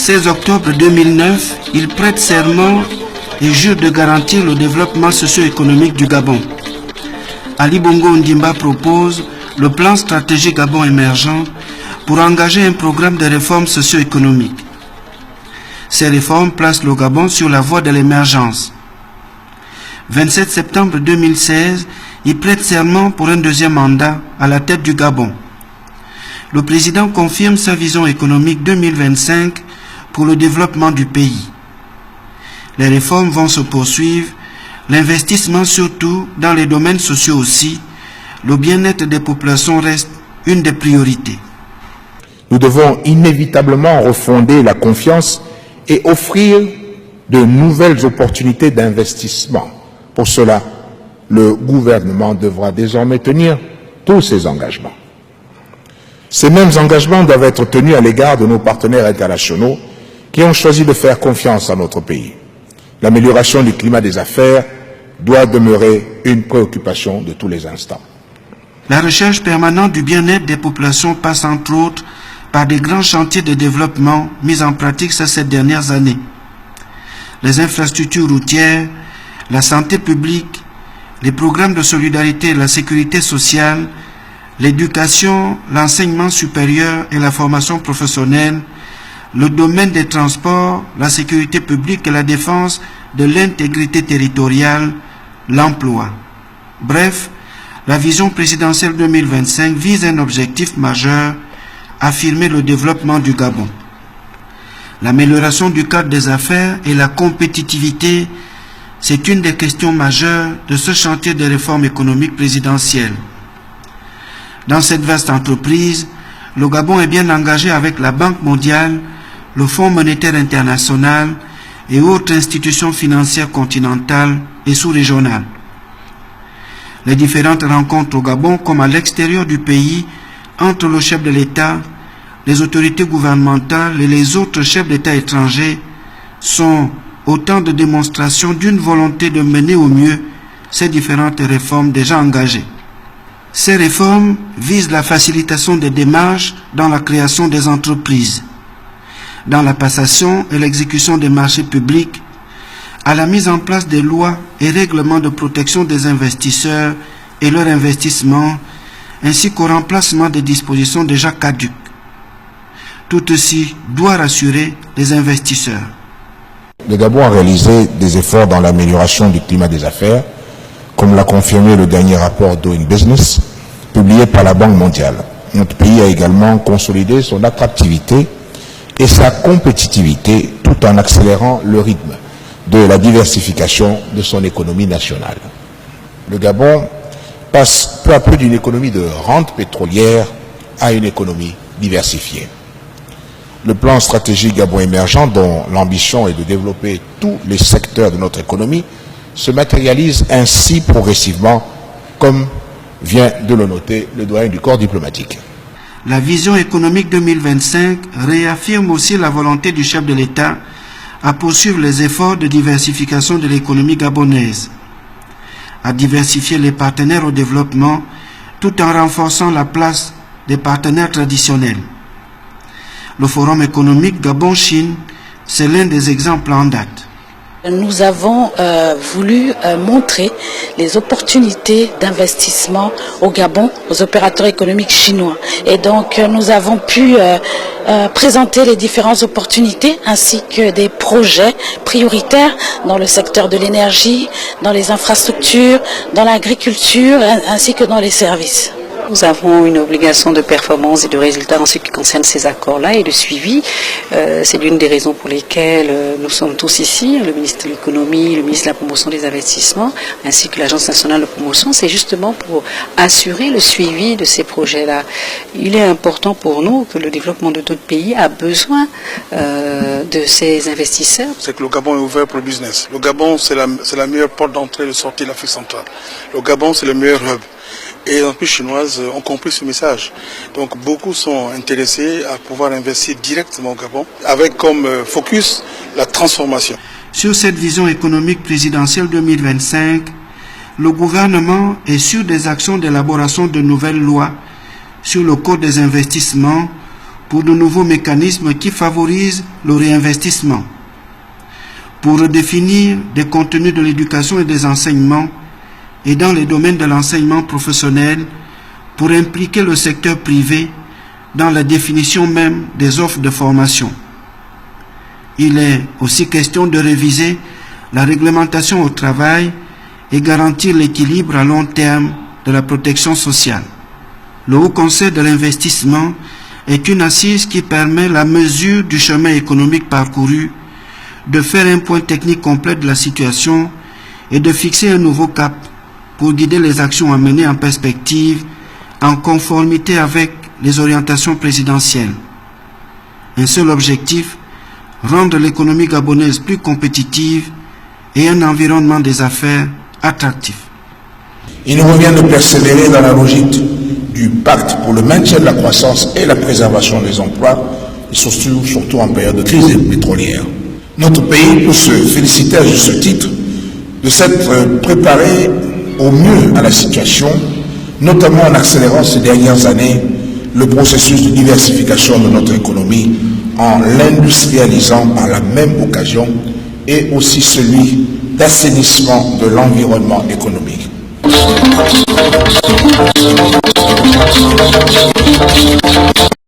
Le 16 octobre 2009, il prête serment et jure de garantir le développement socio-économique du Gabon. Ali Bongo Ondimba propose le plan stratégique Gabon émergent pour engager un programme de réformes socio-économiques. Ces réformes placent le Gabon sur la voie de l'émergence. 27 septembre 2016, il prête serment pour un deuxième mandat à la tête du Gabon. Le président confirme sa vision économique 2025 pour le développement du pays. Les réformes vont se poursuivre, l'investissement surtout dans les domaines sociaux aussi, le bien-être des populations reste une des priorités. Nous devons inévitablement refonder la confiance et offrir de nouvelles opportunités d'investissement. Pour cela, le gouvernement devra désormais tenir tous ses engagements. Ces mêmes engagements doivent être tenus à l'égard de nos partenaires internationaux qui ont choisi de faire confiance à notre pays. L'amélioration du climat des affaires doit demeurer une préoccupation de tous les instants. La recherche permanente du bien-être des populations passe entre autres par des grands chantiers de développement mis en pratique ces dernières années. Les infrastructures routières, la santé publique, les programmes de solidarité et la sécurité sociale, l'éducation, l'enseignement supérieur et la formation professionnelle, le domaine des transports, la sécurité publique et la défense de l'intégrité territoriale, l'emploi. Bref, la vision présidentielle 2025 vise un objectif majeur, affirmer le développement du Gabon. L'amélioration du cadre des affaires et la compétitivité, c'est une des questions majeures de ce chantier de réforme économique présidentielle. Dans cette vaste entreprise, le Gabon est bien engagé avec la Banque mondiale, le Fonds monétaire international et autres institutions financières continentales et sous-régionales. Les différentes rencontres au Gabon comme à l'extérieur du pays entre le chef de l'État, les autorités gouvernementales et les autres chefs d'État étrangers sont autant de démonstrations d'une volonté de mener au mieux ces différentes réformes déjà engagées. Ces réformes visent la facilitation des démarches dans la création des entreprises, dans la passation et l'exécution des marchés publics, à la mise en place des lois et règlements de protection des investisseurs et leur investissement, ainsi qu'au remplacement des dispositions déjà caduques. Tout ceci doit rassurer les investisseurs. Le Gabon a réalisé des efforts dans l'amélioration du climat des affaires, comme l'a confirmé le dernier rapport Doing Business, publié par la Banque mondiale. Notre pays a également consolidé son attractivité et sa compétitivité tout en accélérant le rythme de la diversification de son économie nationale. Le Gabon passe peu à peu d'une économie de rente pétrolière à une économie diversifiée. Le plan stratégique Gabon émergent, dont l'ambition est de développer tous les secteurs de notre économie, se matérialise ainsi progressivement, comme vient de le noter le doyen du corps diplomatique. La vision économique 2025 réaffirme aussi la volonté du chef de l'État à poursuivre les efforts de diversification de l'économie gabonaise, à diversifier les partenaires au développement tout en renforçant la place des partenaires traditionnels. Le Forum économique Gabon-Chine, c'est l'un des exemples en date. Nous avons voulu montrer les opportunités d'investissement au Gabon aux opérateurs économiques chinois. Et donc nous avons pu présenter les différentes opportunités ainsi que des projets prioritaires dans le secteur de l'énergie, dans les infrastructures, dans l'agriculture ainsi que dans les services. Nous avons une obligation de performance et de résultat en ce qui concerne ces accords-là et de suivi. C'est l'une des raisons pour lesquelles nous sommes tous ici, le ministre de l'économie, le ministre de la promotion des investissements, ainsi que l'Agence nationale de promotion. C'est justement pour assurer le suivi de ces projets-là. Il est important pour nous que le développement de notre pays a besoin de ces investisseurs. C'est que le Gabon est ouvert pour le business. Le Gabon, c'est la meilleure porte d'entrée et de sortie de l'Afrique centrale. Le Gabon, c'est le meilleur hub. Et les entreprises chinoises ont compris ce message. Donc beaucoup sont intéressés à pouvoir investir directement au Gabon, avec comme focus la transformation. Sur cette vision économique présidentielle 2025, le gouvernement est sur des actions d'élaboration de nouvelles lois sur le code des investissements pour de nouveaux mécanismes qui favorisent le réinvestissement, pour redéfinir des contenus de l'éducation et des enseignements et dans les domaines de l'enseignement professionnel pour impliquer le secteur privé dans la définition même des offres de formation. Il est aussi question de réviser la réglementation au travail et garantir l'équilibre à long terme de la protection sociale. Le Haut Conseil de l'investissement est une assise qui permet la mesure du chemin économique parcouru, de faire un point technique complet de la situation et de fixer un nouveau cap pour guider les actions à mener en perspective en conformité avec les orientations présidentielles. Un seul objectif, rendre l'économie gabonaise plus compétitive et un environnement des affaires attractif. Il nous revient de persévérer dans la logique du pacte pour le maintien de la croissance et la préservation des emplois, et surtout en période de crise pétrolière. Notre pays peut se féliciter à juste titre de s'être préparé au mieux à la situation, notamment en accélérant ces dernières années le processus de diversification de notre économie en l'industrialisant par la même occasion et aussi celui d'assainissement de l'environnement économique.